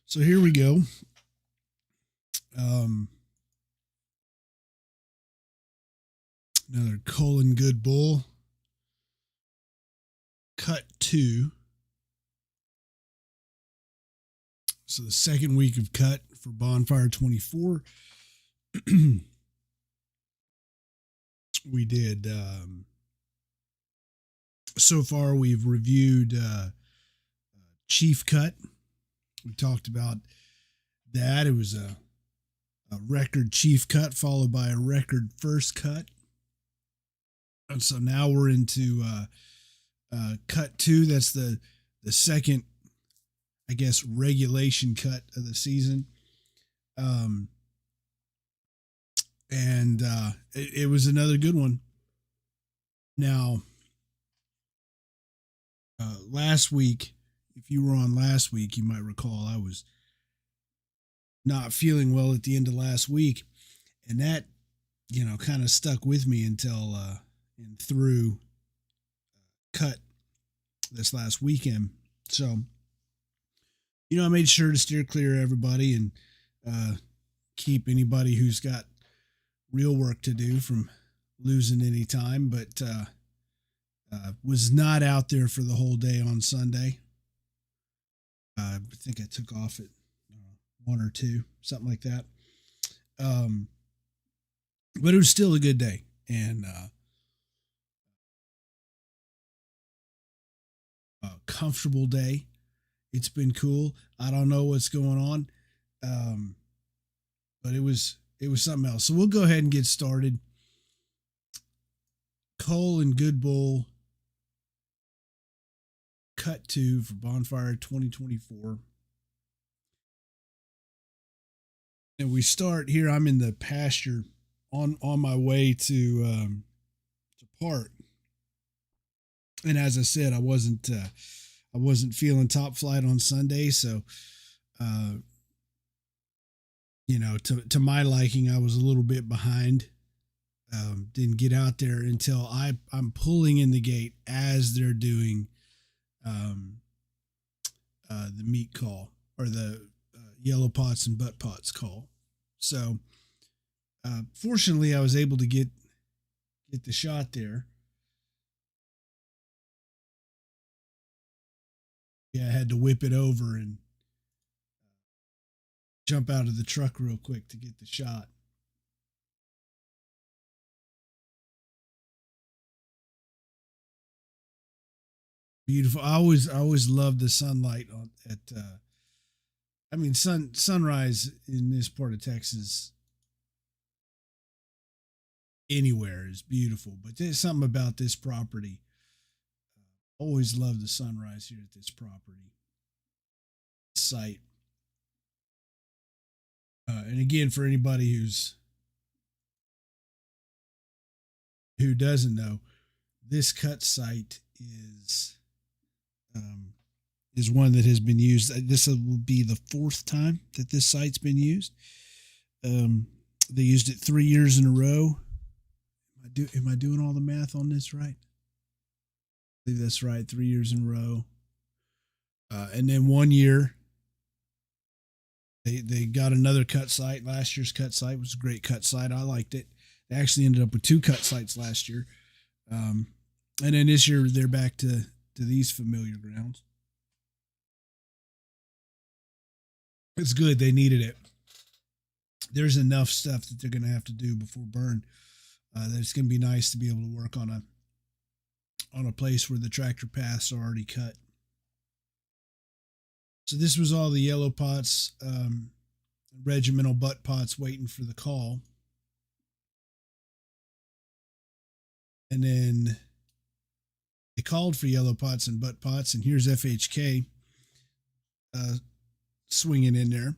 So here we go. Um, Another Cull and Good Bull. Cut 2. So the second week of cut for Bonfire 24. We did. So far, we've reviewed Chief Cut. We talked about that. It was a record Chief Cut followed by a record first cut. And so now we're into cut 2. That's the second, I guess, regulation cut of the season. And it was another good one. Now, last week, if you were on last week, you might recall I was not feeling well at the end of last week. And that, kind of stuck with me until and through cut this last weekend. So, I made sure to steer clear of everybody and keep anybody who's got real work to do from losing any time, but was not out there for the whole day on Sunday. I think I took off at 1 or 2, something like that. But it was still a good day, and a comfortable day. It's been cool. I don't know what's going on, but it was something else. So we'll go ahead and get started. Cull and Good Bull cut 2 for Bonfire 2024. And we start here. I'm in the pasture on my way to part. And as I said, I wasn't feeling top flight on Sunday, so to my liking, I was a little bit behind. Didn't get out there until I'm pulling in the gate as they're doing the meat call, or the yellow pots and butt pots call. So fortunately, I was able to get the shot there. Yeah, I had to whip it over and jump out of the truck real quick to get the shot. Beautiful. I always loved the sunlight sunrise in this part of Texas anywhere is beautiful, but there's something about this property. Always loved the sunrise here at this property site. And again, for anybody who doesn't know, this cut site is one that has been used. This will be the 4th time that this site's been used. They used it 3 years in a row. Am I doing all the math on this right? I believe that's right. 3 years in a row. And then 1 year, they got another cut site. Last year's cut site was a great cut site. I liked it. They actually ended up with 2 cut sites last year. And then this year, they're back to these familiar grounds. It's good. They needed it. There's enough stuff that they're going to have to do before burn. That it's going to be nice to be able to work on a place where the tractor paths are already cut. So this was all the yellow pots, regimental butt pots waiting for the call. And then they called for yellow pots and butt pots, and here's FHK swinging in there.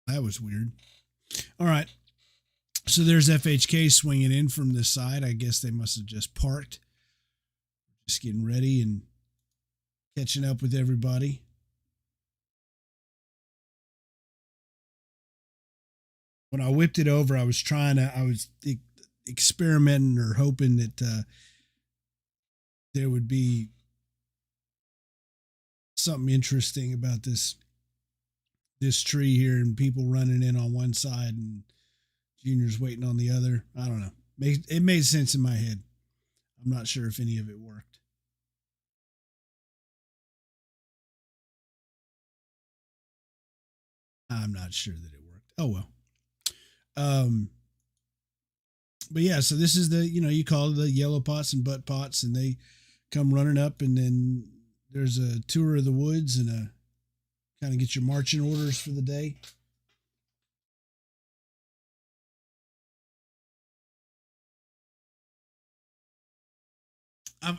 That was weird. All right. So there's FHK swinging in from this side. I guess they must have just parked. Just getting ready and catching up with everybody. when I whipped it over, I was experimenting or hoping that there would be something interesting about this tree here and people running in on one side and Junior's waiting on the other. I don't know. It made sense in my head. I'm not sure if any of it worked. I'm not sure that it worked. Oh well. Um, but yeah, so this is the you call it the yellow pots and butt pots, and they come running up, and then there's a tour of the woods and a kind of get your marching orders for the day.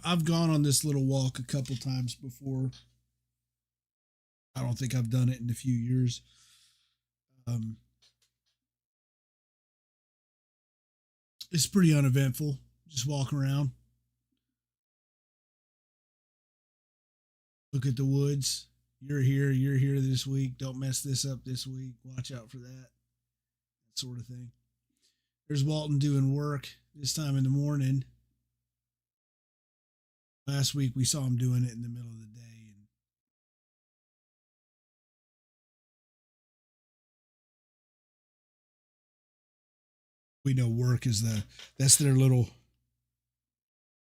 I've gone on this little walk a couple times before. I don't think I've done it in a few years. Um, it's pretty uneventful. Just walk around, look at the woods. You're here. You're here this week. Don't mess this up this week. Watch out for that. That sort of thing. There's Walton doing work this time in the morning. Last week we saw him doing it in the middle of the day, and we know work is that's their little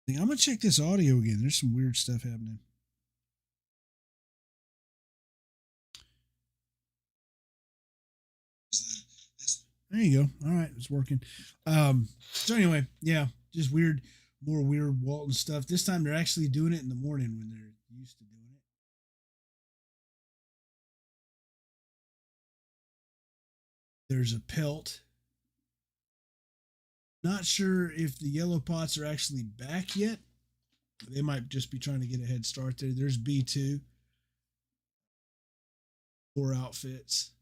thing. I'm gonna check this audio again. There's some weird stuff happening. There you go. All right, it's working. So anyway, yeah, just weird, more weird Walton stuff. This time they're actually doing it in the morning when they're used to doing it. There's a pelt. Not sure if the yellow pots are actually back yet. They might just be trying to get a head start there. There's B2. 4 outfits.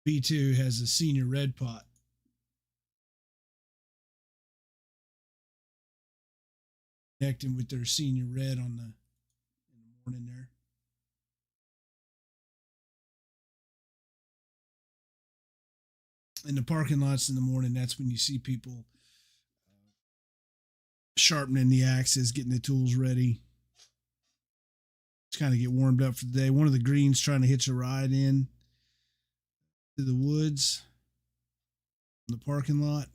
B2 has a senior red pot. Connecting with their senior red in the morning there. In the parking lots in the morning, that's when you see people sharpening the axes, getting the tools ready. Just kind of get warmed up for the day. One of the greens trying to hitch a ride in to the woods in the parking lot.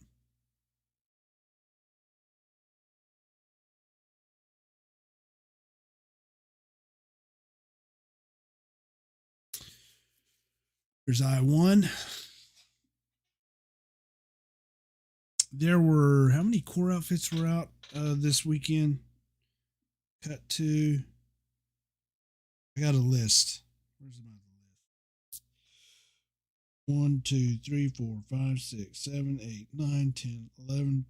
There's I-1. There were, how many core outfits were out this weekend? Cut to, I got a list. Where's my list? 1, 2, 3, 4, 5, 6, 7, 8, 9, 10, 11,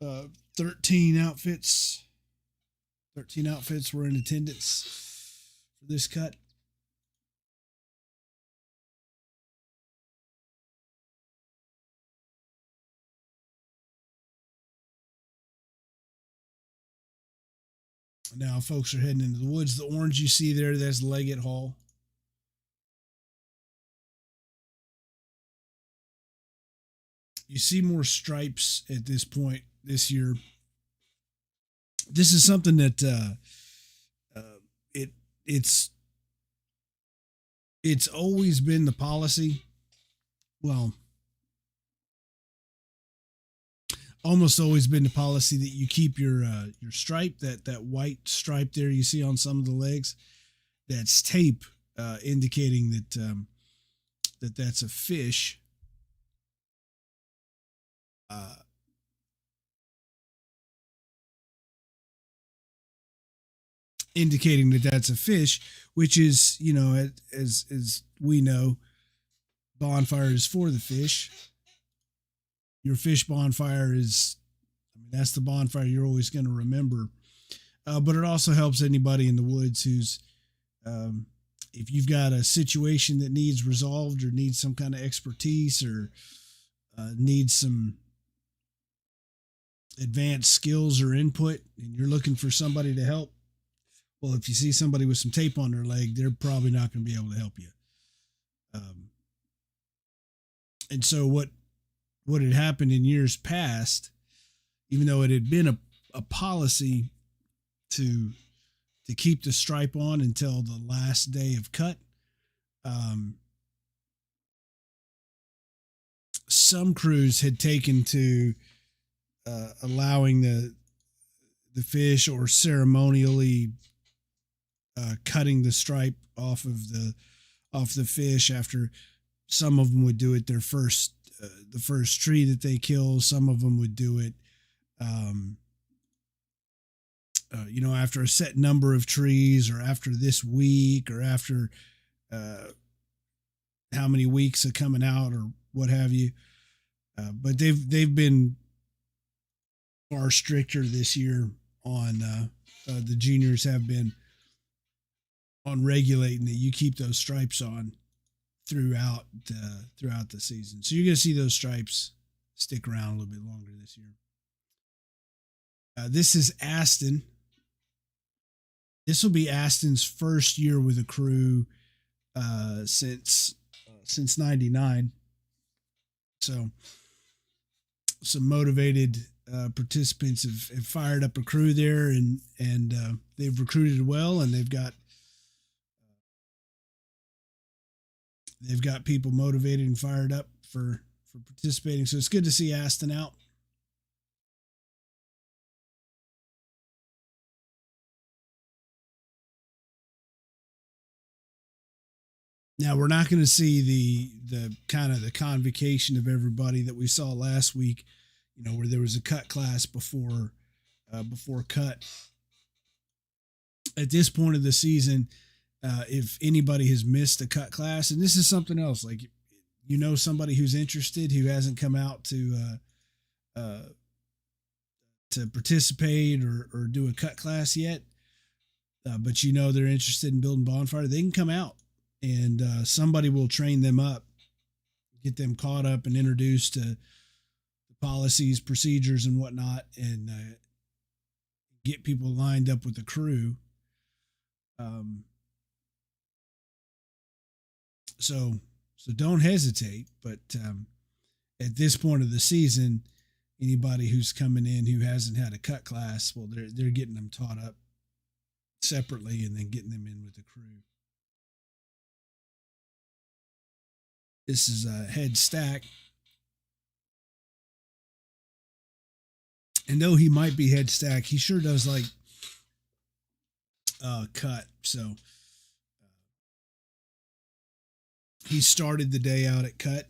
12, 13 outfits. 13 outfits were in attendance for this cut. Now folks are heading into the woods. The orange you see there, that's Leggett Hall. You see more stripes at this point this year. This is something that it's always been the policy. Well, almost always been the policy that you keep your stripe, that white stripe there you see on some of the legs. That's tape indicating that that's a fish. Indicating that that's a fish, which is, as we know, bonfire is for the fish. Your fish bonfire is, that's the bonfire you're always going to remember. But it also helps anybody in the woods who's, if you've got a situation that needs resolved or needs some kind of expertise or needs some advanced skills or input, and you're looking for somebody to help, well, if you see somebody with some tape on their leg, they're probably not going to be able to help you. Um, and so what had happened in years past, even though it had been a policy to keep the stripe on until the last day of cut, um, some crews had taken to allowing the fish or ceremonially cutting the stripe off the fish after. Some of them would do it their first the first tree that they kill. Some of them would do it um, after a set number of trees, or after this week, or after uh, how many weeks of coming out, or what have you. But they've been far stricter this year on the juniors have been on regulating that you keep those stripes on throughout the season. So you're going to see those stripes stick around a little bit longer this year. This is Aston. This will be Aston's first year with a crew since '99. So some motivated participants have fired up a crew there, and they've recruited well, and they've got people motivated and fired up for participating. So it's good to see Aston out. Now we're not going to see the kind of the convocation of everybody that we saw last week, where there was a cut class before cut. At this point of the season, if anybody has missed a cut class, and this is something else, like somebody who's interested who hasn't come out to participate or do a cut class yet, but they're interested in building Bonfire, they can come out. And somebody will train them up, get them caught up and introduced to the policies, procedures, and whatnot, and get people lined up with the crew. So don't hesitate. But at this point of the season, anybody who's coming in who hasn't had a cut class, well, they're getting them taught up separately and then getting them in with the crew. This is a head stack. And though he might be head stack, he sure does like cut. So he started the day out at cut.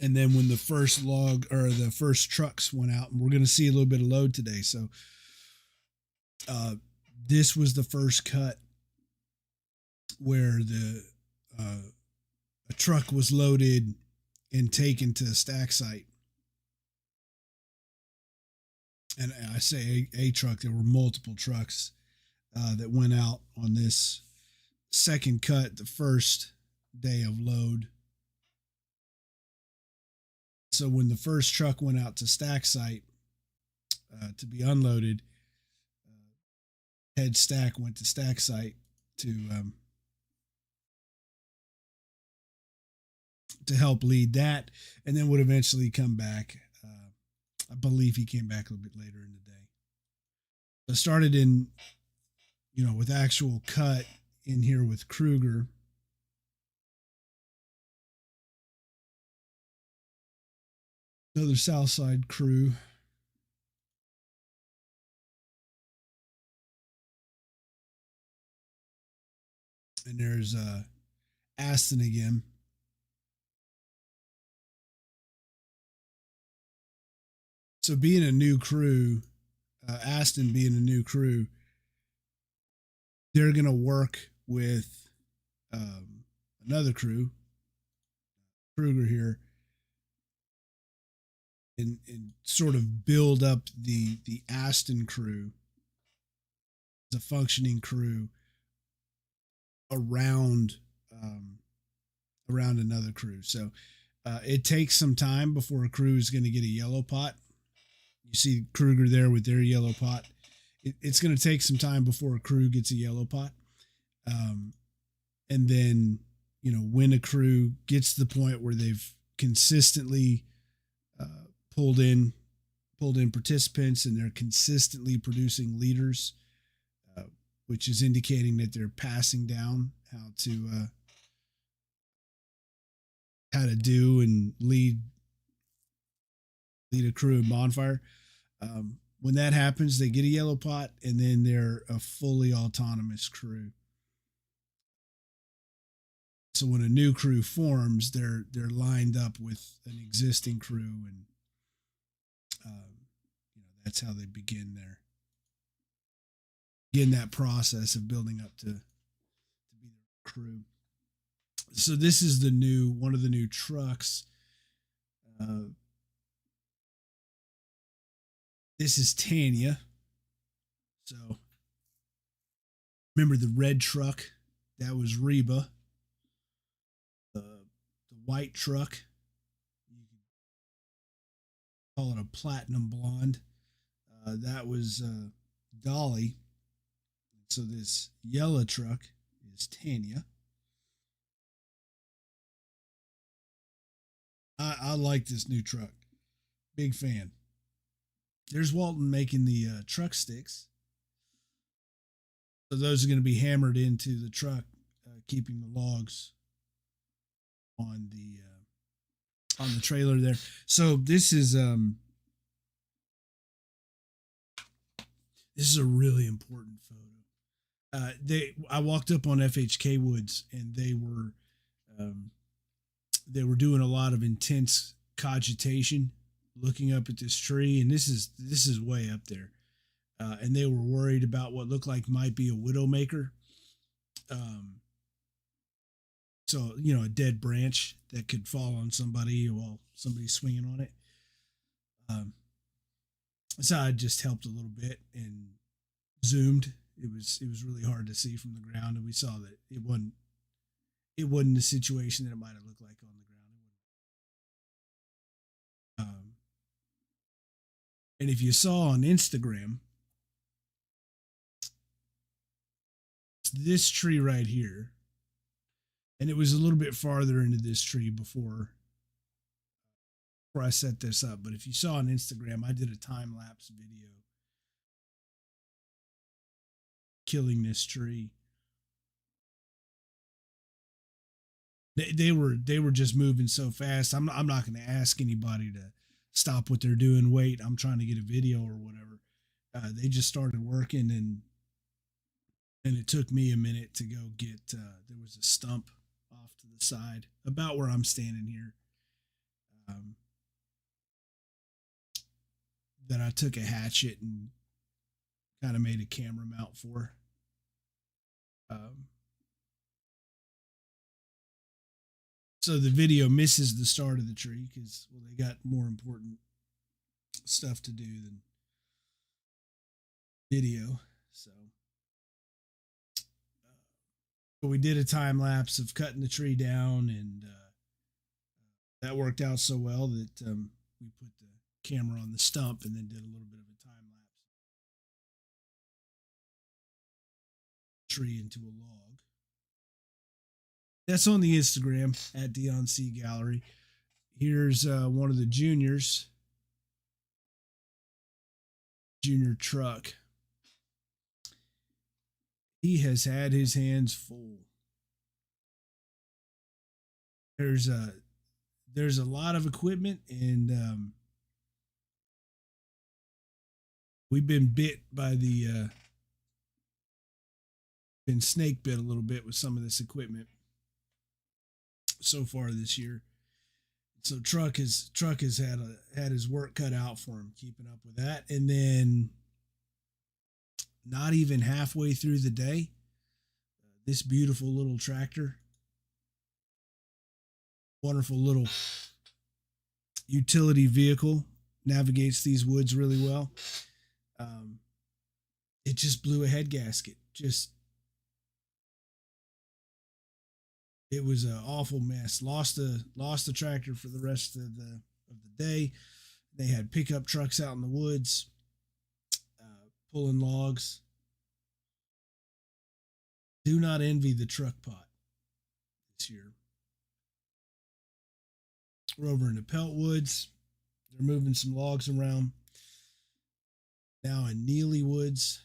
And then when the first log or the first trucks went out, and we're going to see a little bit of load today. So this was the first cut where a truck was loaded and taken to a stack site. And I say a truck, there were multiple trucks that went out on this second cut, the first day of load. So when the first truck went out to stack site to be unloaded, head stack went to stack site to help lead that, and then would eventually come back. I believe he came back a little bit later in the day. So I started in, with actual cut in here with Kruger. Another Southside crew. And there's Aston again. So being a new crew, Aston being a new crew, they're going to work with another crew, Kruger here, and sort of build up the Aston crew as a functioning crew around another crew. So it takes some time before a crew is going to get a yellow pot. You see Kruger there with their yellow pot. It's going to take some time before a crew gets a yellow pot. And then when a crew gets to the point where they've consistently uh, pulled in pulled in participants and they're consistently producing leaders, uh, which is indicating that they're passing down how to do and lead a crew in Bonfire. When that happens, they get a yellow pot, and then they're a fully autonomous crew. So when a new crew forms, they're lined up with an existing crew, and that's how they begin that process of building up to be the crew. So this is one of the new trucks. This is Tanya. So remember the red truck? That was Reba. The white truck, you can call it a platinum blonde. That was Dolly. So this yellow truck is Tanya. I like this new truck. Big fan. There's Walton making the truck sticks. So those are going to be hammered into the truck, keeping the logs on the trailer there. So this is a really important photo. I walked up on FHK Woods, and they were doing a lot of intense cogitation, looking up at this tree, and this is way up there, and they were worried about what looked like might be a widowmaker. So a dead branch that could fall on somebody while somebody's swinging on it. So I just helped a little bit and zoomed. It was really hard to see from the ground, and we saw that it wasn't the situation that it might have looked like on the ground. And if you saw on Instagram, it's this tree right here, and it was a little bit farther into this tree before I set this up. But if you saw on Instagram, I did a time lapse video killing this tree. They were just moving so fast. I'm not going to ask anybody to stop what they're doing. Wait, I'm trying to get a video or whatever. They just started working, and it took me a minute to go get. There was a stump off to the side, about where I'm standing here, that I took a hatchet and kind of made a camera mount for. So the video misses the start of the tree because they got more important stuff to do than video. So but we did a time lapse of cutting the tree down, and that worked out so well that we put the camera on the stump and then did a little bit of a time lapse tree into a log. That's on the Instagram at Dion C Gallery. Here's one of the junior truck. He has had his hands full. There's a lot of equipment, and we've been bit by been snake bit a little bit with some of this equipment so far this year. So truck has had his work cut out for him, keeping up with that. And then not even halfway through the day, this beautiful little tractor, wonderful little utility vehicle, navigates these woods really well. It just blew a head gasket. It was an awful mess. Lost the tractor for the rest of the day. They had pickup trucks out in the woods, pulling logs. Do not envy the truck pot. here. We're over in the Pelt Woods. They're moving some logs around. Now in Neely Woods.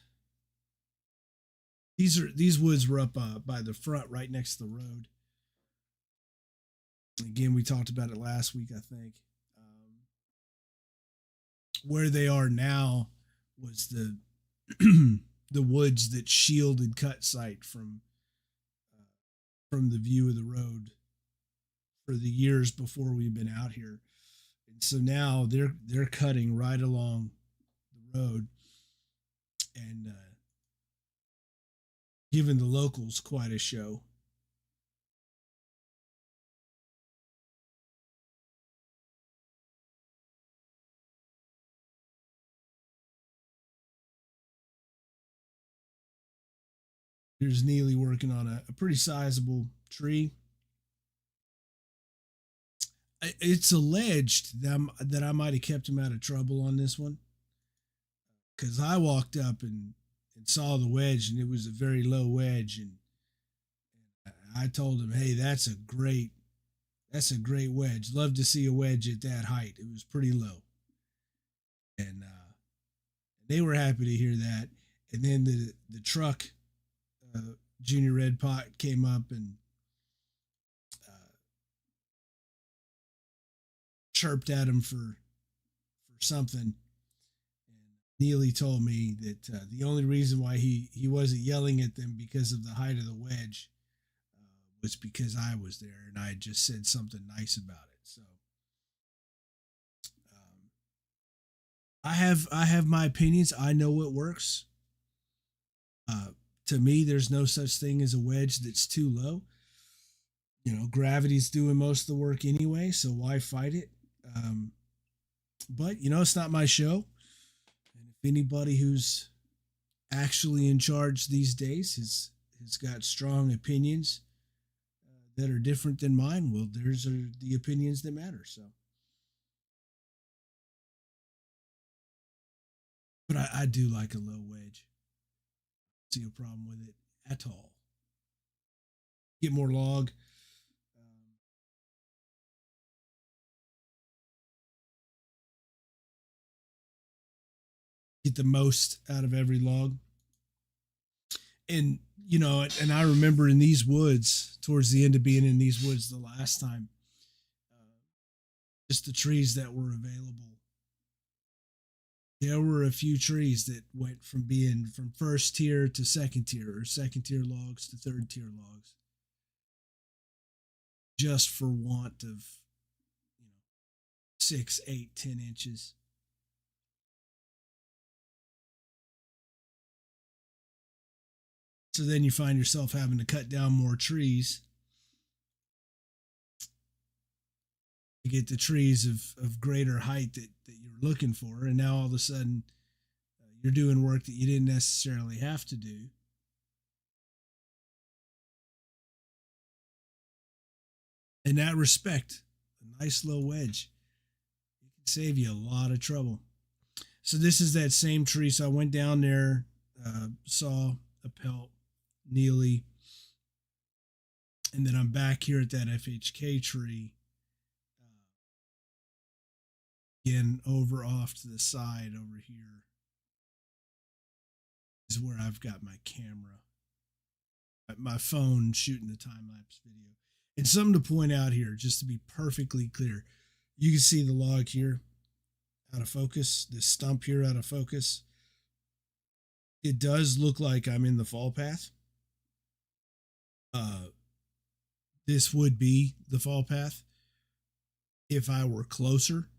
These woods were up by the front, right next to the road. Again, we talked about it last week, I think. Where they are now was the the woods that shielded Cut Site from the view of the road for the years before we've been out here. And so now they're cutting right along the road and giving the locals quite a show. Here's Neely working on a pretty sizable tree. It's alleged that I might have kept him out of trouble on this one because I walked up and saw the wedge, and it was a very low wedge, and I told him, "Hey, that's a great wedge. Love to see a wedge at that height. It was pretty low," and they were happy to hear that. And then the truck, Junior Red Pot, came up and chirped at him for something. And Neely told me that the only reason why he wasn't yelling at them because of the height of the wedge was because I was there and I had just said something nice about it. So I have my opinions. I know what works. To me, there's no such thing as a wedge that's too low. Gravity's doing most of the work anyway, so why fight it? But it's not my show. And if anybody who's actually in charge these days has got strong opinions that are different than mine, well, those are the opinions that matter. So, but I do like a low wedge. See a problem with it at all. Get more log. Get the most out of every log. And and I remember in these woods, towards the end of being in these woods the last time, just the trees that were available. There were a few trees that went from being from first tier to second tier, or second tier logs to third tier logs, just for want of 6, 8, 10 inches. So then you find yourself having to cut down more trees to get the trees of greater height that you're looking for. And now all of a sudden, you're doing work that you didn't necessarily have to do. In that respect, a nice low wedge, it can save you a lot of trouble. So this is that same tree. So I went down there, saw a pelt, Neely, and then I'm back here at that FHK tree. Again, over off to the side over here is where I've got my camera, my phone shooting the time lapse video. And something to point out here, just to be perfectly clear, you can see the log here out of focus, this stump here out of focus. It does look like I'm in the fall path. This would be the fall path if I were closer,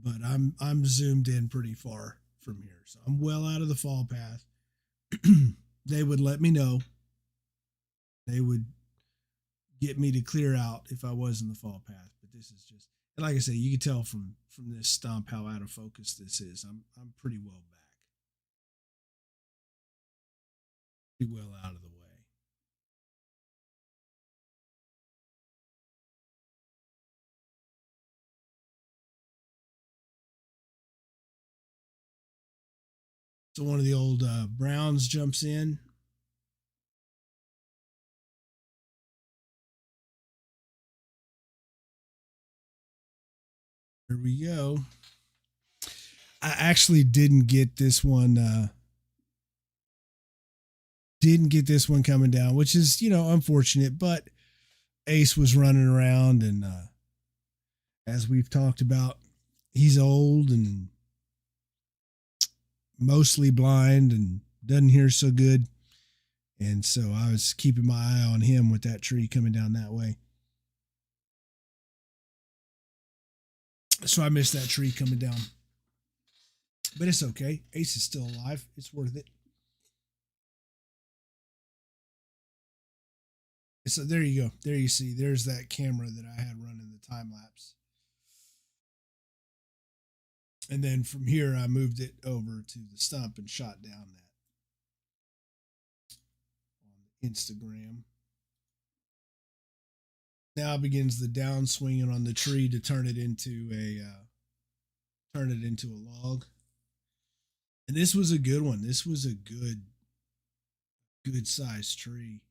but I'm zoomed in pretty far from here, so I'm well out of the fall path. They would let me know. They would get me to clear out if I was in the fall path, but this is just, and like I say, you can tell from this stump how out of focus this is. I'm pretty well back, pretty well out of the way. So one of the old Browns jumps in. Here we go. I actually didn't get this one. Didn't get this one coming down, which is, unfortunate. But Ace was running around, and as we've talked about, he's old and mostly blind and doesn't hear so good. And so I was keeping my eye on him with that tree coming down that way. So I missed that tree coming down. But it's okay. Ace is still alive. It's worth it. So there you go. There you see. There's that camera that I had running the time lapse. And then from here, I moved it over to the stump and shot down that on Instagram. Now begins the downswinging on the tree to turn it into a log. And this was a good one. This was a good sized tree.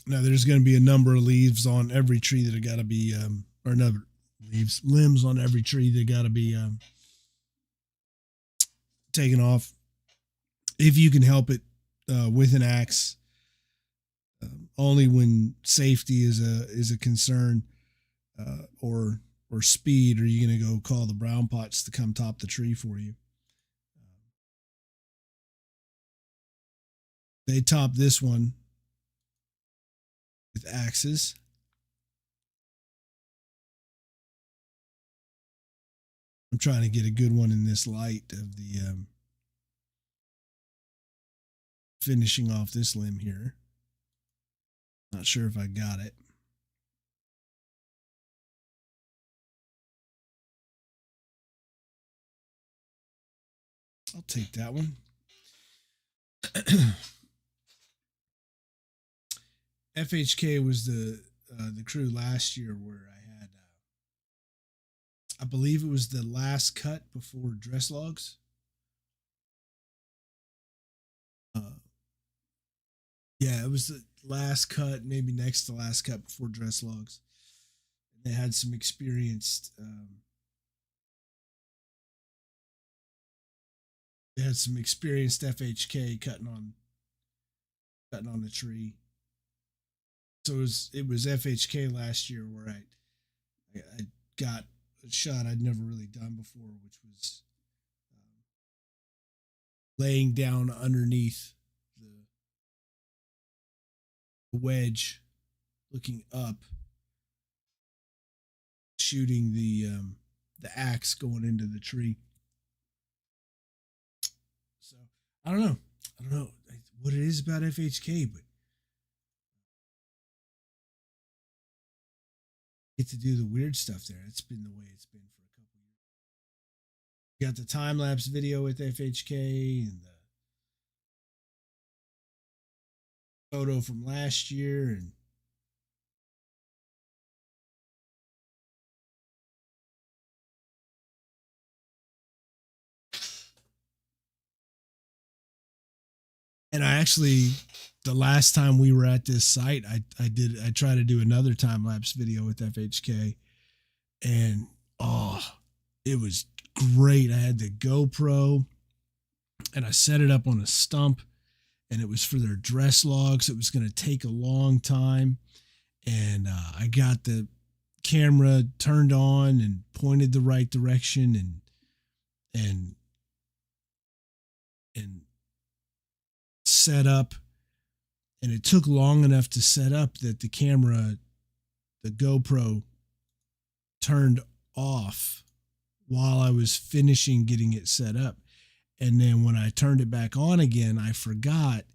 Now there's going to be a number of leaves on every tree that have got to be, or another limbs on every tree that got to be taken off. If you can help it with an axe, only when safety is a concern, or speed, are you going to go call the brown pots to come top the tree for you. They top this one with axes. I'm trying to get a good one in this light of the finishing off this limb here. Not sure if I got it. I'll take that one. FHK was the crew last year where I had, I believe it was the last cut before dress logs. Yeah, it was the last cut, maybe next to last cut before dress logs. They had some experienced. They had some experienced FHK cutting on the tree. So it was FHK last year where I got a shot I'd never really done before, which was laying down underneath the wedge, looking up, shooting the axe going into the tree. So I don't know what it is about FHK, but get to do the weird stuff there. It's been the way it's been for a couple years. You got the time lapse video with FHK and the photo from last year, and I actually, the last time we were at this site, I tried to do another time lapse video with FHK, and it was great. I had the GoPro and I set it up on a stump, and it was for their dress logs. It was going to take a long time, and I got the camera turned on and pointed the right direction and set up, and it took long enough to set up that the GoPro turned off while I was finishing getting it set up. And then when I turned it back on again, I forgot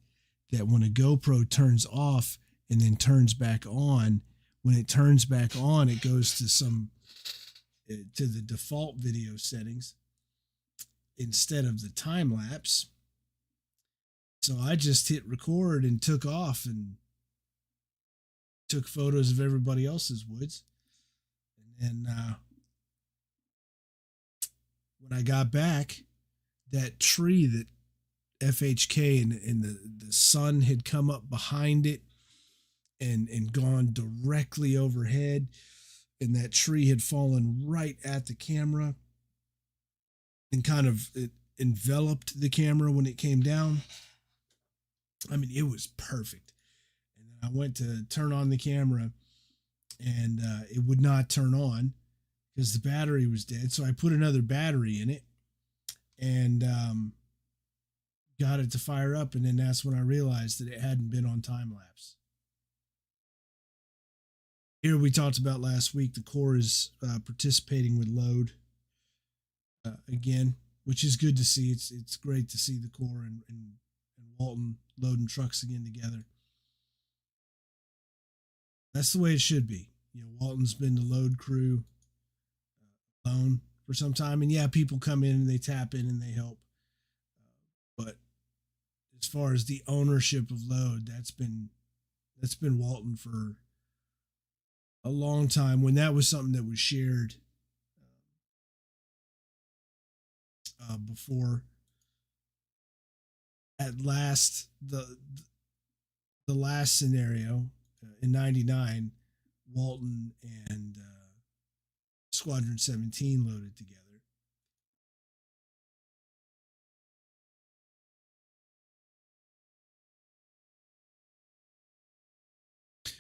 that when a GoPro turns off and then turns back on, when it turns back on, it goes to the default video settings instead of the time lapse. So I just hit record and took off, and took photos of everybody else's woods. And then when I got back, that tree that FHK and the sun had come up behind it and gone directly overhead, and that tree had fallen right at the camera and kind of it enveloped the camera when it came down. I mean, it was perfect. And then I went to turn on the camera, and it would not turn on because the battery was dead. So I put another battery in it and got it to fire up. And then that's when I realized that it hadn't been on time lapse. Here we talked about last week, the Corps is participating with load again, which is good to see. It's great to see the Corps and Walton loading trucks again together. That's the way it should be. You know, Walton's been the load crew alone for some time, and yeah, people come in and they tap in and they help. But as far as the ownership of load, that's been Walton for a long time, when that was something that was shared before. At last, the last scenario in '99, Walton and Squadron 17 loaded together.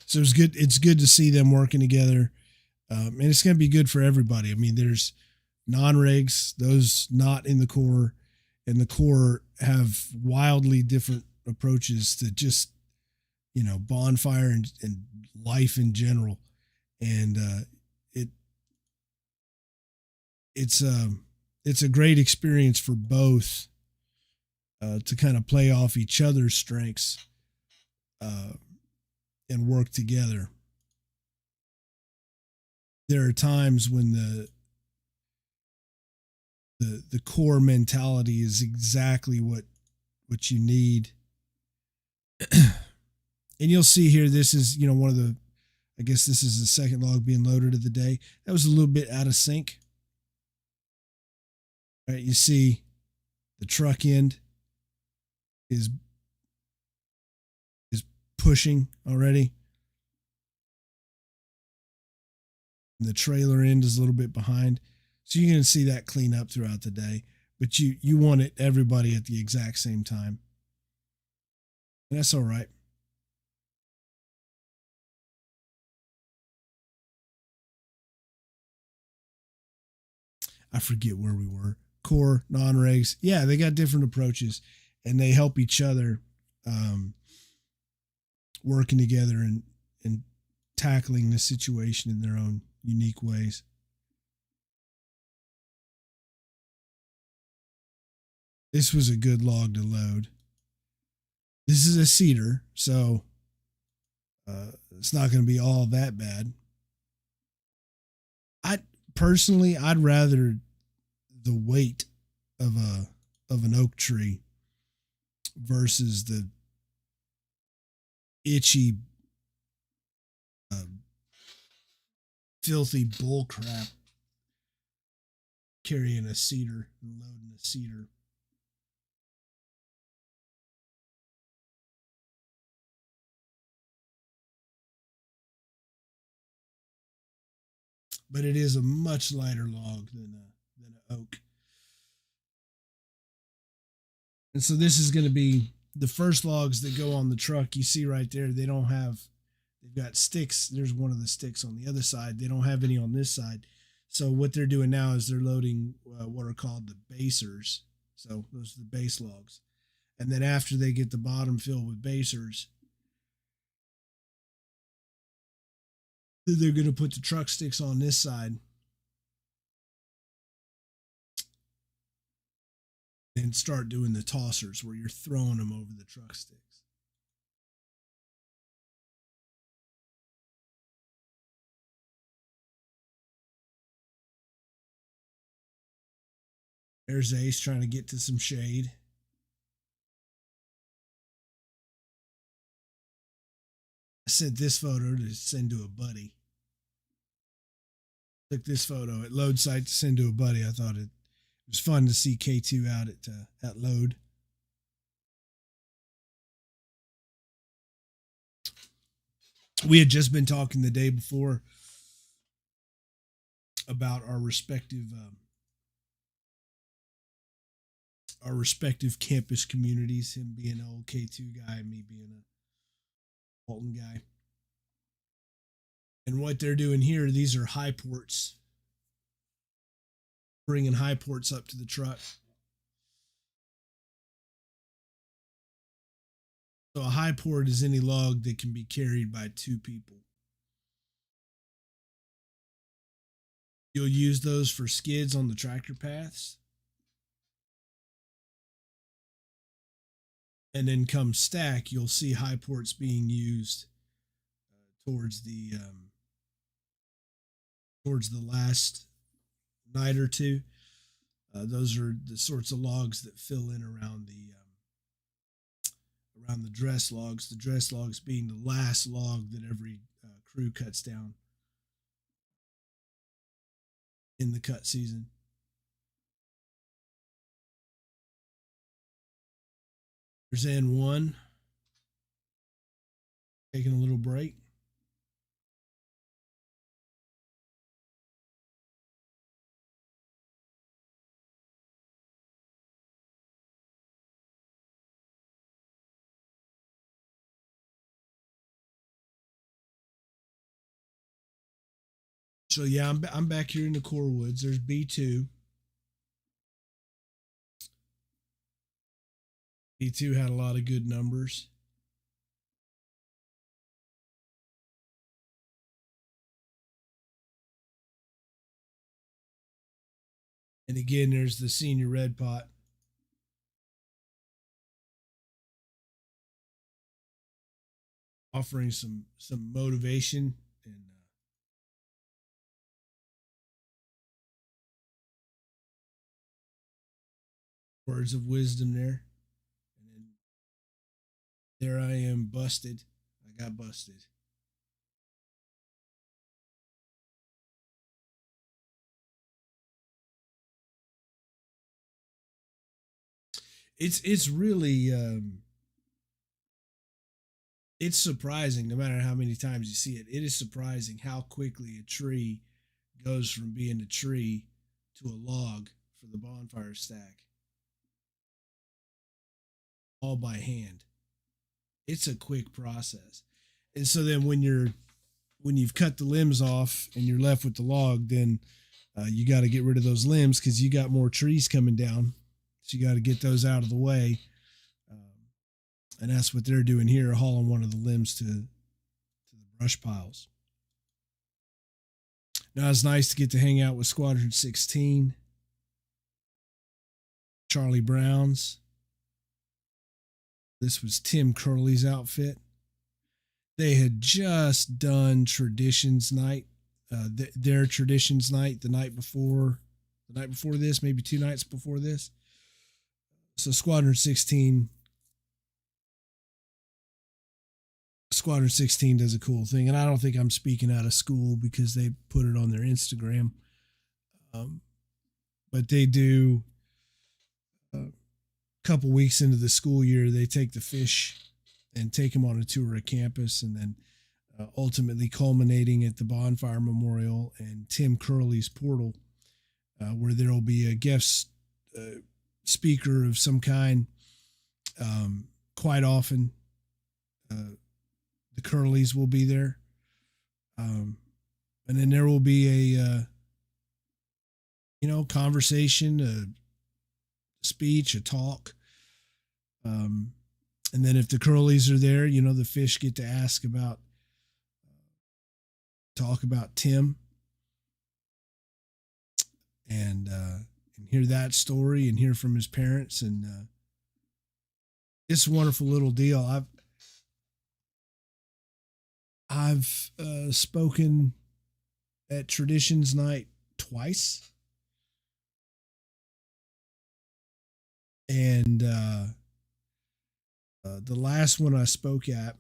So it's good to see them working together, and it's going to be good for everybody. I mean, there's non-regs, those not in the Corps, and the Corps have wildly different approaches to just, you know, Bonfire and life in general, and it's a great experience for both to kind of play off each other's strengths and work together. There are times when the Corps mentality is exactly what you need. And you'll see here, this is, you know, one of the, I guess this is the second log being loaded of the day. That was a little bit out of sync. All right, you see the truck end is pushing already. And the trailer end is a little bit behind. So you're going to see that clean up throughout the day. But you want it everybody at the exact same time. And that's all right. I forget where we were. Corps, non-regs. Yeah, they got different approaches, and they help each other working together and tackling the situation in their own unique ways. This was a good log to load. This is a cedar, so it's not going to be all that bad. I'd rather the weight of an oak tree versus the itchy, filthy bull crap carrying a cedar and loading a cedar. But it is a much lighter log than an oak. And so this is going to be the first logs that go on the truck. You see right there, they've got sticks. There's one of the sticks on the other side. They don't have any on this side. So what they're doing now is they're loading what are called the basers. So those are the base logs. And then after they get the bottom filled with basers, they're going to put the truck sticks on this side and start doing the tossers where you're throwing them over the truck sticks. There's Ace trying to get to some shade. sent this photo to send to a buddy. Took this photo at load site to send to a buddy. I thought it was fun to see K2 out at load. We had just been talking the day before about our respective campus communities. Him being an old K2 guy, me being a Walton guy. And what they're doing here, these are high ports, bringing high ports up to the truck. So a high port is any log that can be carried by two people. You'll use those for skids on the tractor paths. And then come stack, you'll see high ports being used towards the last night or two. Those are the sorts of logs that fill in around the dress logs. The dress logs being the last log that every crew cuts down in the cut season. There's N1 taking a little break. So yeah, I'm back here in the core woods. There's B2. B2 had a lot of good numbers. And again, there's the senior red pot. Offering some motivation and words of wisdom there. And then there I am, busted. I got busted. It's really it's surprising. No matter how many times you see it, it is surprising how quickly a tree goes from being a tree to a log for the bonfire stack, all by hand. It's a quick process. And so then when you've cut the limbs off and you're left with the log, then you got to get rid of those limbs because you got more trees coming down. So you got to get those out of the way. And that's what they're doing here, hauling one of the limbs to the brush piles. Now it's nice to get to hang out with Squadron 16, Charlie Brown's. This was Tim Curley's outfit. They had just done Traditions Night, their Traditions Night the night before this, maybe 2 nights before this. So Squadron 16 does a cool thing, and I don't think I'm speaking out of school because they put it on their Instagram. But they do a couple weeks into the school year, they take the fish and take them on a tour of campus, and then ultimately culminating at the Bonfire Memorial and Tim Curley's portal, where there will be a guest speaker of some kind. Quite often, the Curleys will be there. And then there will be a, conversation, a speech, a talk. And then if the Curleys are there, the fish get to talk about Tim and hear that story and hear from his parents. And it's a wonderful little deal. I've spoken at Traditions Night twice. And the last one I spoke at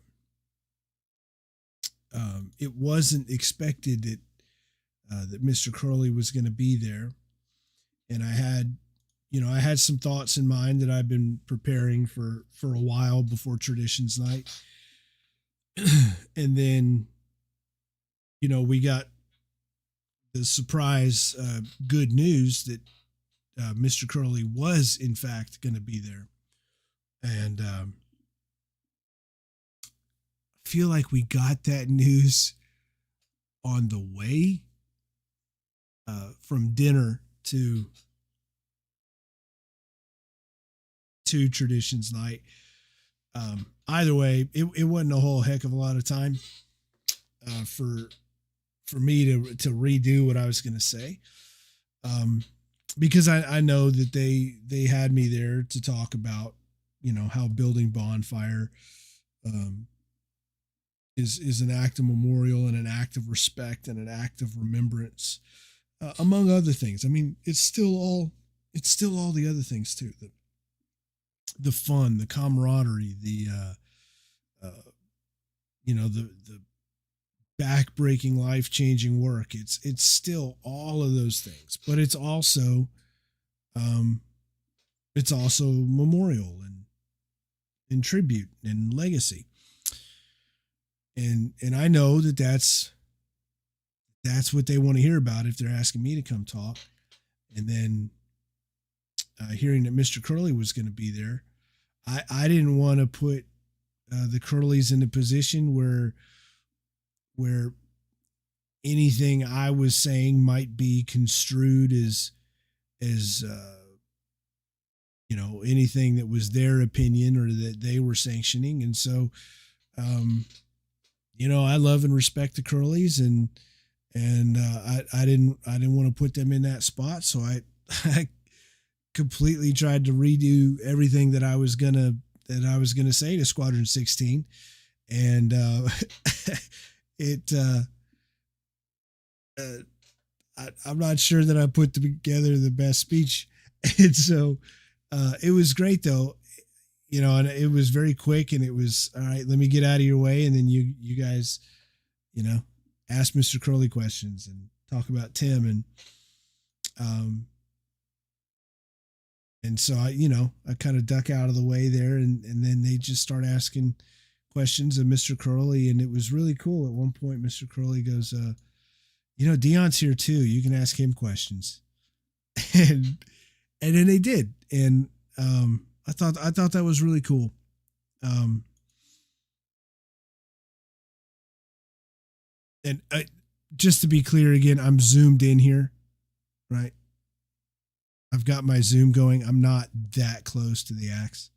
it wasn't expected that Mr. Curley was going to be there, and I had some thoughts in mind that I've been preparing for a while before Traditions Night, and then we got the surprise good news that Mr. Curley was in fact going to be there, and I feel like we got that news on the way from dinner to Traditions Night. Either way, it wasn't a whole heck of a lot of time for me to redo what I was going to say, because I know that they had me there to talk about how building Bonfire is an act of memorial and an act of respect and an act of remembrance, among other things. I mean, it's still all the other things too. The fun, the camaraderie, the back-breaking, life-changing work. It's still all of those things, but it's also memorial and tribute and legacy. And I know that's what they want to hear about if they're asking me to come talk. And then hearing that Mr. Curley was going to be there, I didn't want to put the Curleys in a position where anything I was saying might be construed as anything that was their opinion or that they were sanctioning. And so I love and respect the Curleys, and I didn't want to put them in that spot, so I completely tried to redo everything that I was gonna say to Squadron 16, and I'm not sure that I put together the best speech, and so it was great though. And it was very quick, and it was all right. Let me get out of your way, and then you guys, ask Mr. Curley questions and talk about Tim, and so I kind of duck out of the way there, and then they just start asking questions of Mr. Curley, and it was really cool. At one point, Mr. Curley goes, Dion's here too. You can ask him questions, and then they did, and I thought that was really cool. And just to be clear again, I'm zoomed in here, right? I've got my zoom going. I'm not that close to the axe.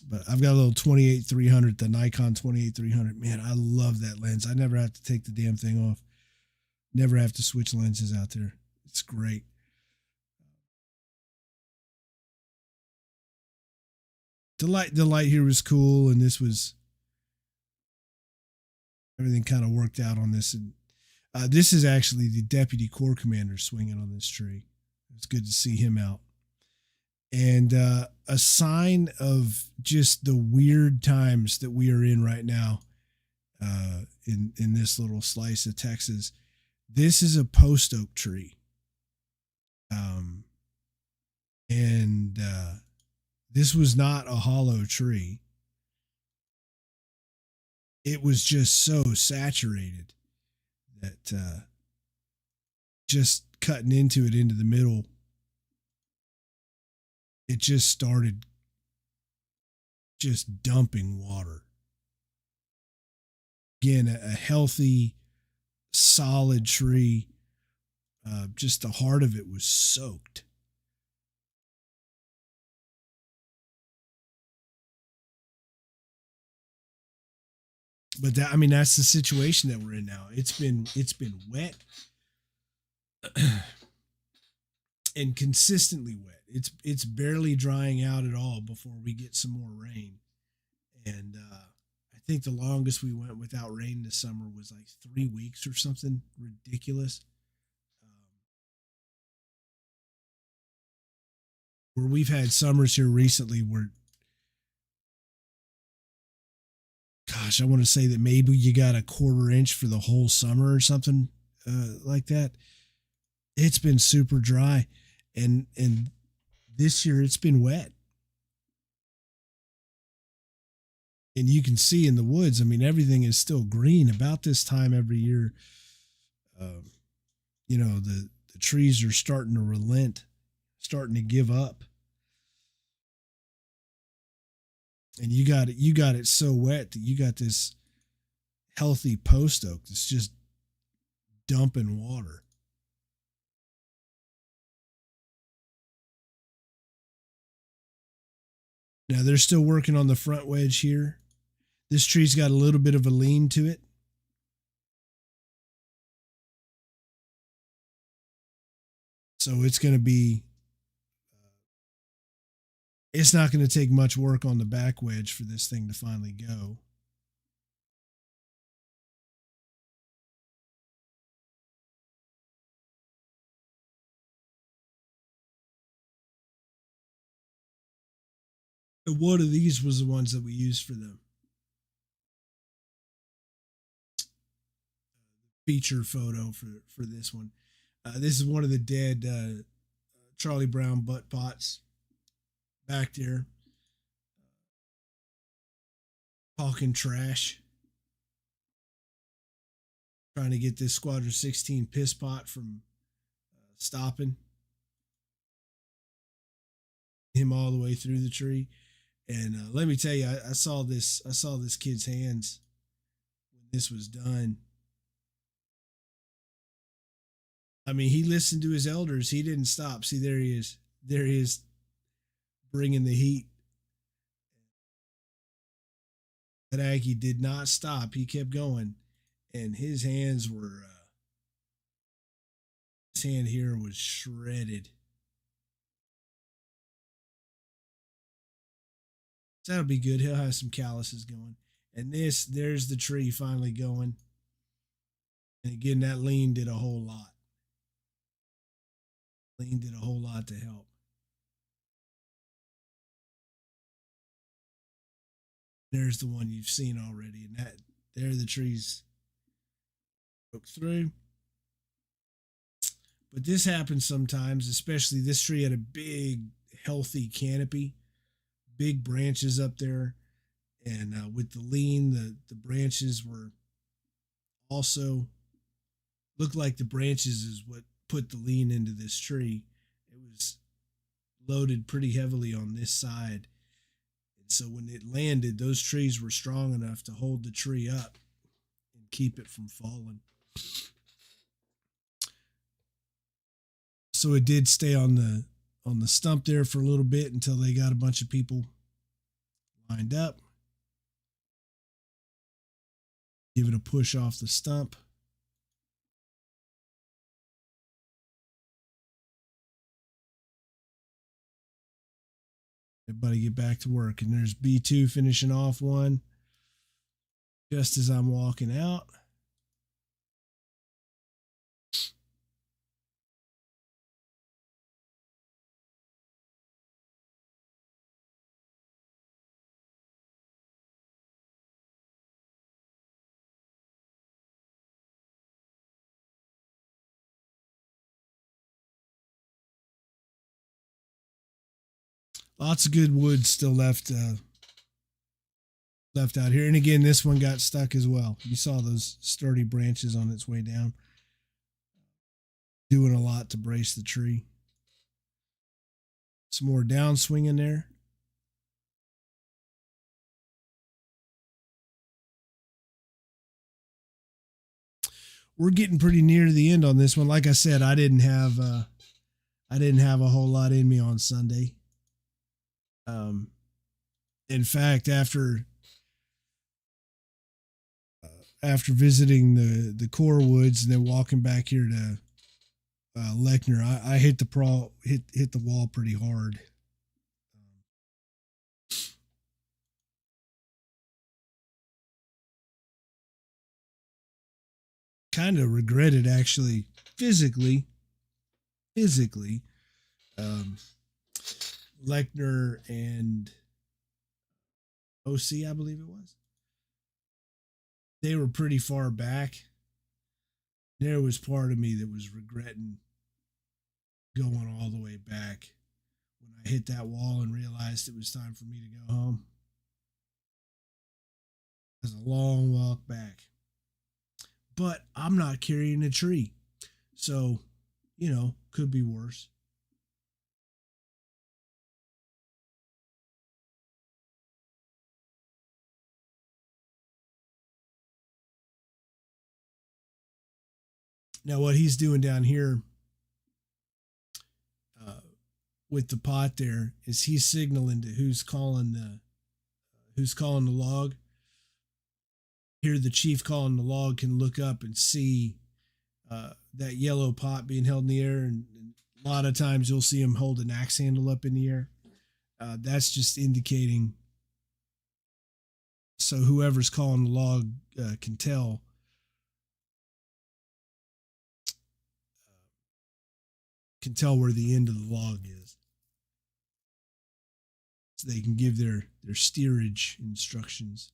But I've got a little 28-300, the Nikon 28-300. Man, I love that lens. I never have to take the damn thing off. Never have to switch lenses out there. It's great. The light here was cool, and everything kind of worked out on this. And this is actually the deputy corps commander swinging on this tree. It's good to see him out. And a sign of just the weird times that we are in right now in this little slice of Texas. This is a post oak tree. And this was not a hollow tree. It was just so saturated that just cutting into the middle, it just started just dumping water. Again, a healthy, solid tree. Just the heart of it was soaked. But that's the situation that we're in now. It's been wet and consistently wet. It's barely drying out at all before we get some more rain. And I think the longest we went without rain this summer was like 3 weeks or something ridiculous. Where we've had summers here recently where gosh, I want to say that maybe you got a quarter inch for the whole summer or something like that. It's been super dry, and this year it's been wet, and you can see in the woods. I mean, everything is still green about this time every year. Um, the trees are starting to relent, starting to give up, and you got it so wet that you got this healthy post oak that's just dumping water. Now they're still working on the front wedge here. This tree's got a little bit of a lean to it. So it's not going to take much work on the back wedge for this thing to finally go. And one of these was the ones that we used for the feature photo for this one. This is one of the dead Charlie Brown butt pots back there, talking trash, trying to get this Squadron 16 piss pot from stopping him all the way through the tree. And let me tell you, I saw this. I saw this kid's hands when this was done. I mean, he listened to his elders. He didn't stop. See, there he is. There he is, bringing the heat. That Aggie did not stop. He kept going, and his hands were. His hand here was shredded. So that'll be good. He'll have some calluses going. And there's the tree finally going. And again, that lean did a whole lot. Lean did a whole lot to help. There's the one you've seen already. And there the trees broke through. But this happens sometimes, especially this tree had a big, healthy canopy, big branches up there. And with the lean, the branches were also looked like the branches is what put the lean into this tree. It was loaded pretty heavily on this side. And so when it landed, those trees were strong enough to hold the tree up and keep it from falling. So it did stay on the stump there for a little bit until they got a bunch of people lined up. Give it a push off the stump. Everybody get back to work. And there's B2 finishing off one just as I'm walking out. Lots of good wood still left out here. And again, this one got stuck as well. You saw those sturdy branches on its way down, doing a lot to brace the tree. Some more downswing in there. We're getting pretty near to the end on this one. Like I said, I didn't have a whole lot in me on Sunday. In fact, after visiting the core woods and then walking back here to Lechner, I hit the wall pretty hard. Kind of regret it actually physically. Lechner and OC, I believe it was. they were pretty far back. There was part of me that was regretting going all the way back when I hit that wall and realized it was time for me to go home. It was a long walk back. But I'm not carrying a tree. So, could be worse. Now, what he's doing down here uh, with the pot there is he's signaling to who's calling the log. Here, the chief calling the log can look up and see that yellow pot being held in the air, and a lot of times you'll see him hold an axe handle up in the air. That's just indicating so whoever's calling the log can tell where the end of the log is, so they can give their steerage instructions.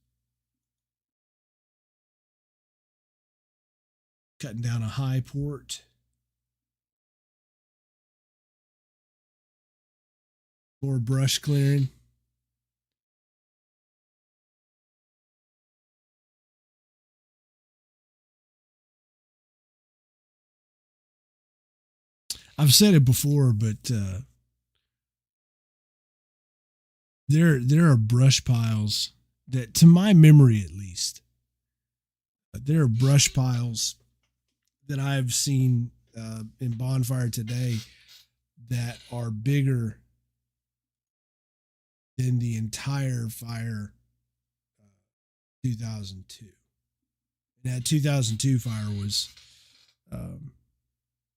Cutting down a high port. More brush clearing. I've said it before, but there are brush piles that, to my memory at least, there are brush piles that I've seen in Bonfire today that are bigger than the entire fire 2002. And that 2002 fire was um,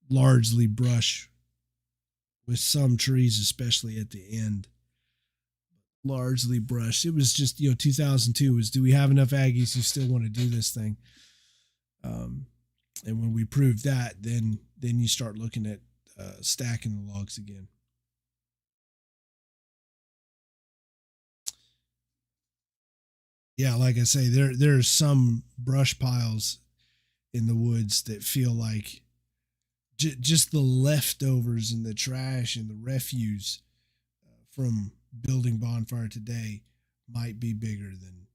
largely brush with some trees, especially at the end. Largely brush. It was just, 2002 was, do we have enough Aggies who still want to do this thing? And when we proved that, then you start looking at stacking the logs again. Yeah, like I say, there's some brush piles in the woods that feel like just the leftovers and the trash and the refuse from building Bonfire today might be bigger than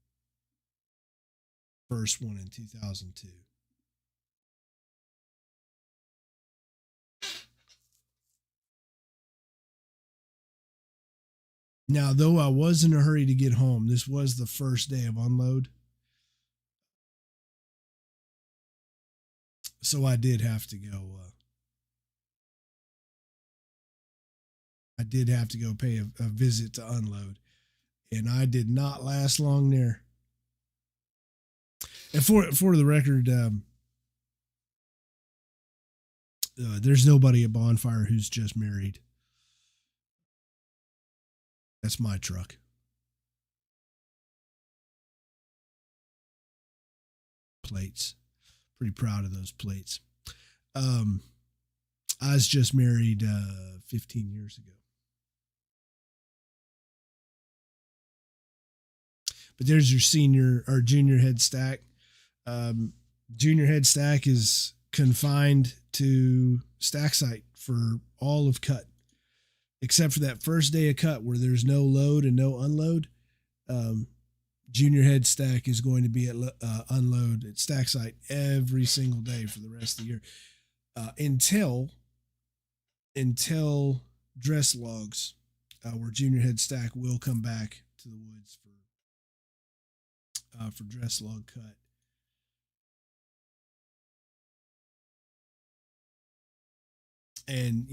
first one in 2002. Now, though I was in a hurry to get home, this was the first day of unload. So I did have to go. I did have to go pay a visit to unload, and I did not last long there. And for the record, there's nobody at Bonfire who's just married. That's my truck. Plates. Pretty proud of those plates. Um, I was just married 15 years ago. But there's your senior or junior head stack. Junior head stack is confined to stack site for all of cut, except for that first day of cut where there's no load and no unload. Junior head stack is going to be at unload at stack site every single day for the rest of the year until dress logs, where junior head stack will come back to the woods for dress log cut. And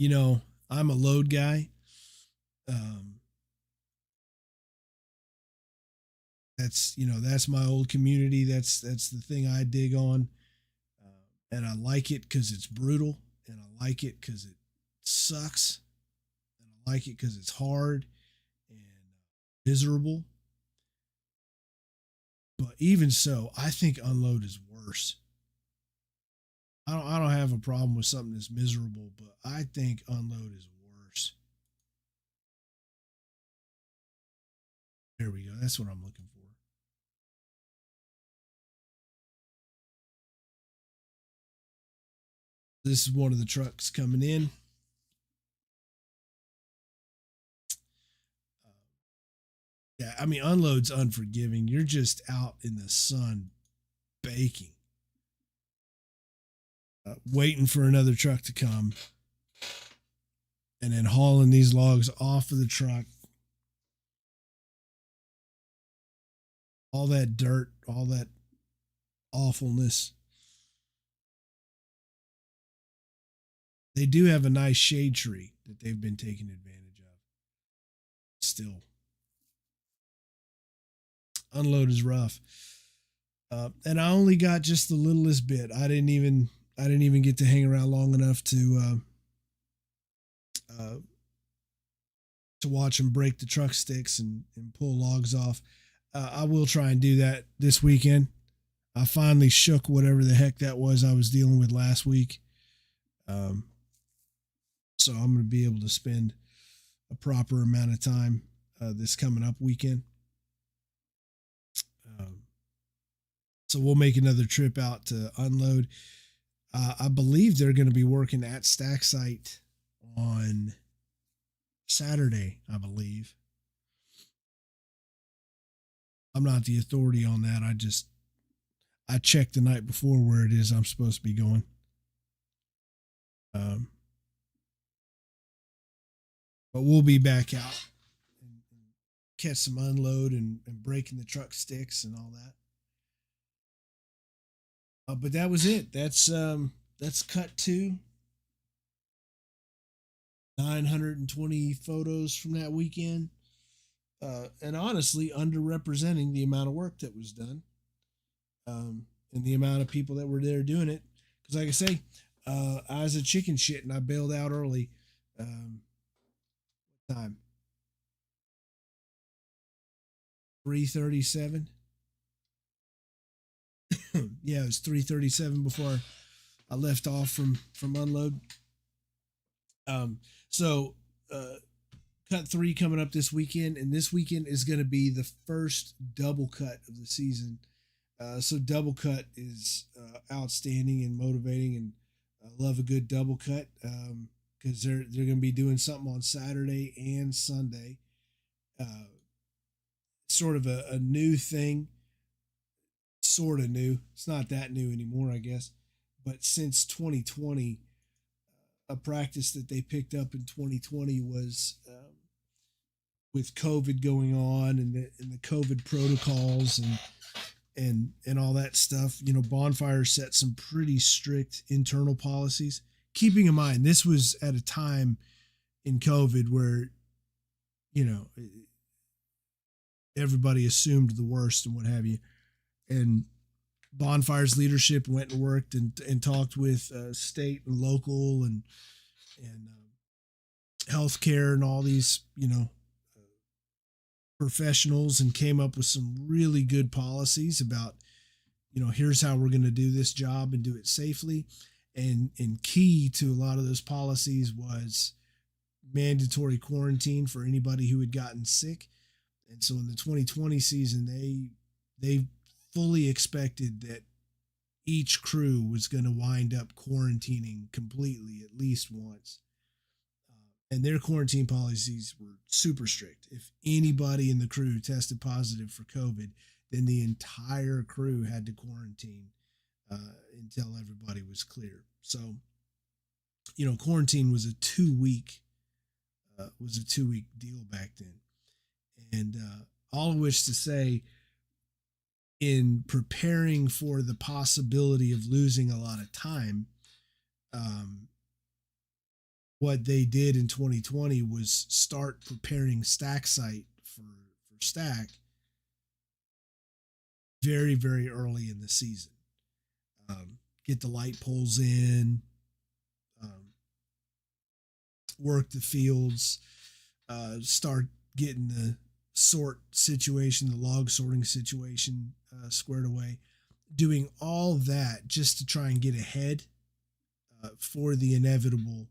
I'm a load guy. Um, that's my old community. That's the thing I dig on, and I like it because it's brutal, and I like it because it sucks, and I like it because it's hard and miserable. But even so, I think unload is worse. I don't have a problem with something that's miserable, but I think unload is worse. There we go. That's what I'm looking for. This is one of the trucks coming in. Yeah, I mean, unload's unforgiving. You're just out in the sun baking, waiting for another truck to come, and then hauling these logs off of the truck. All that dirt, all that awfulness. They do have a nice shade tree that they've been taking advantage of. Still, unload is rough. And I only got just the littlest bit. I didn't even get to hang around long enough uh, to watch them break the truck sticks and pull logs off. I will try and do that this weekend. I finally shook whatever the heck that was I was dealing with last week. Um, so I'm going to be able to spend a proper amount of time this coming up weekend. So we'll make another trip out to unload. I believe they're going to be working at Stack Site on Saturday, I believe. I'm not the authority on that. I checked the night before where it is I'm supposed to be going. But we'll be back out and catch some unload and breaking the truck sticks and all that. But that was it. That's cut to 920 photos from that weekend. And honestly, underrepresenting the amount of work that was done, and the amount of people that were there doing it. Because, like I say, I was a chicken shit and I bailed out early. Time 3:37. Yeah, it was 3:37 before I left off from unload. So cut 3 coming up this weekend, and this weekend is going to be the first double cut of the season. So double cut is outstanding and motivating, and I love a good double cut because they're going to be doing something on Saturday and Sunday. Sort of a new thing. Sort of new. It's not that new anymore, I guess. But since 2020, a practice that they picked up in 2020 was with COVID going on and the COVID protocols and all that stuff. You know, Bonfire set some pretty strict internal policies. Keeping in mind, this was at a time in COVID where, you know, everybody assumed the worst and what have you. And Bonfire's leadership went and worked and talked with state and local and healthcare and all these, you know, professionals, and came up with some really good policies about, you know, here's how we're going to do this job and do it safely. And key to a lot of those policies was mandatory quarantine for anybody who had gotten sick. And so in the 2020 season, they fully expected that each crew was going to wind up quarantining completely at least once. And their quarantine policies were super strict. If anybody in the crew tested positive for COVID, then the entire crew had to quarantine until everybody was clear. So, you know, quarantine was a 2-week deal back then. And all of which to say, in preparing for the possibility of losing a lot of time, what they did in 2020 was start preparing Stack Site for Stack very, very early in the season. Get the light poles in, work the fields, start getting the sort situation, the log sorting situation squared away, doing all that just to try and get ahead for the inevitable,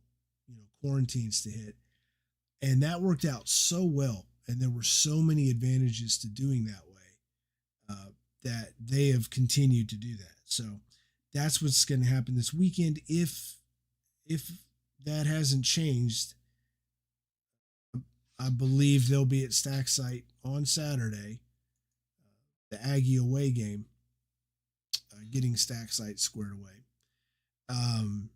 you know, quarantines to hit. And that worked out so well. And there were so many advantages to doing that way that they have continued to do that. So that's what's going to happen this weekend if if that hasn't changed, I believe they'll be at Stack Site on Saturday, the Aggie away game, getting Stack Site squared away. Um,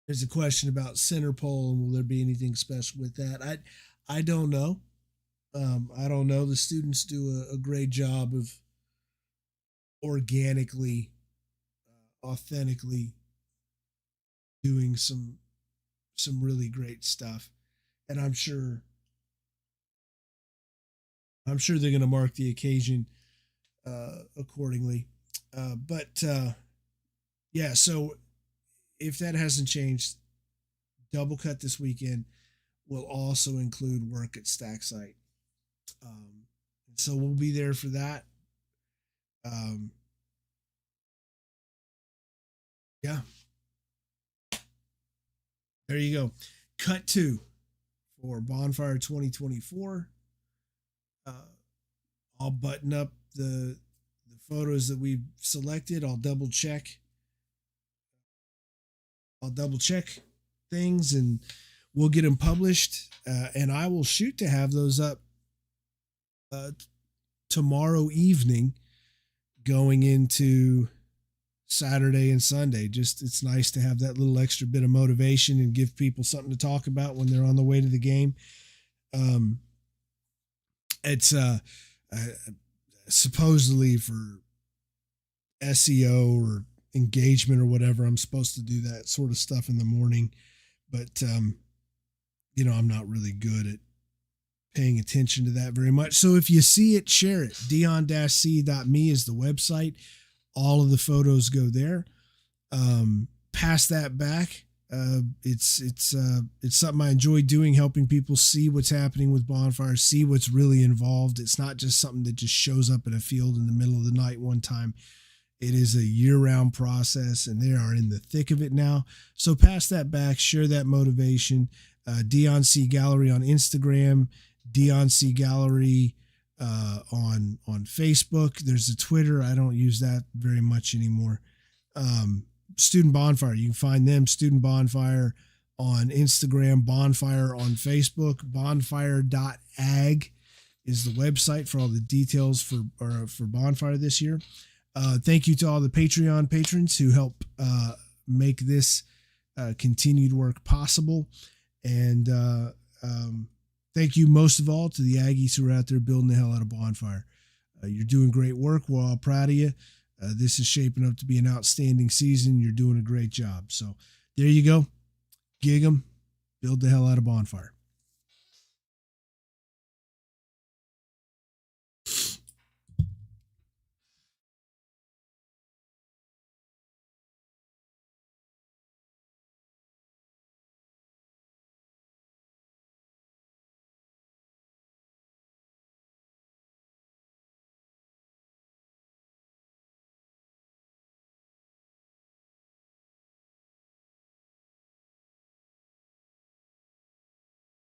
there's a question about center pole and will there be anything special with that? I don't know. I don't know. The students do a great job of organically, authentically doing some really great stuff, and I'm sure they're going to mark the occasion accordingly. But yeah, so if that hasn't changed, double cut this weekend will also include work at Stack Site. So we'll be there for that. Um, yeah, there you go. Cut two for Bonfire 2024. Uh, I'll button up the photos that we've selected. I'll double check things and we'll get them published. And I will shoot to have those up tomorrow evening going into Saturday and Sunday. Just it's nice to have that little extra bit of motivation and give people something to talk about when they're on the way to the game. It's supposedly for SEO or engagement or whatever. I'm supposed to do that sort of stuff in the morning, but I'm not really good at paying attention to that very much. So if you see it, share it. Dion-c.me is the website. All of the photos go there. Pass that back. It's something I enjoy doing, helping people see what's happening with Bonfire, see what's really involved. It's not just something that just shows up in a field in the middle of the night one time. It is a year-round process, and they are in the thick of it now. So pass that back, share that motivation. Dion C Gallery on Instagram, Dion C Gallery on Facebook. There's a Twitter. I don't use that very much anymore. Student Bonfire. You can find them, Student Bonfire on Instagram, Bonfire on Facebook. Bonfire.ag is the website for all the details for Bonfire this year. Thank you to all the Patreon patrons who help make this continued work possible. And thank you most of all to the Aggies who are out there building the hell out of Bonfire. You're doing great work. We're all proud of you. This is shaping up to be an outstanding season. You're doing a great job. So there you go. Gig 'em. Build the hell out of Bonfire.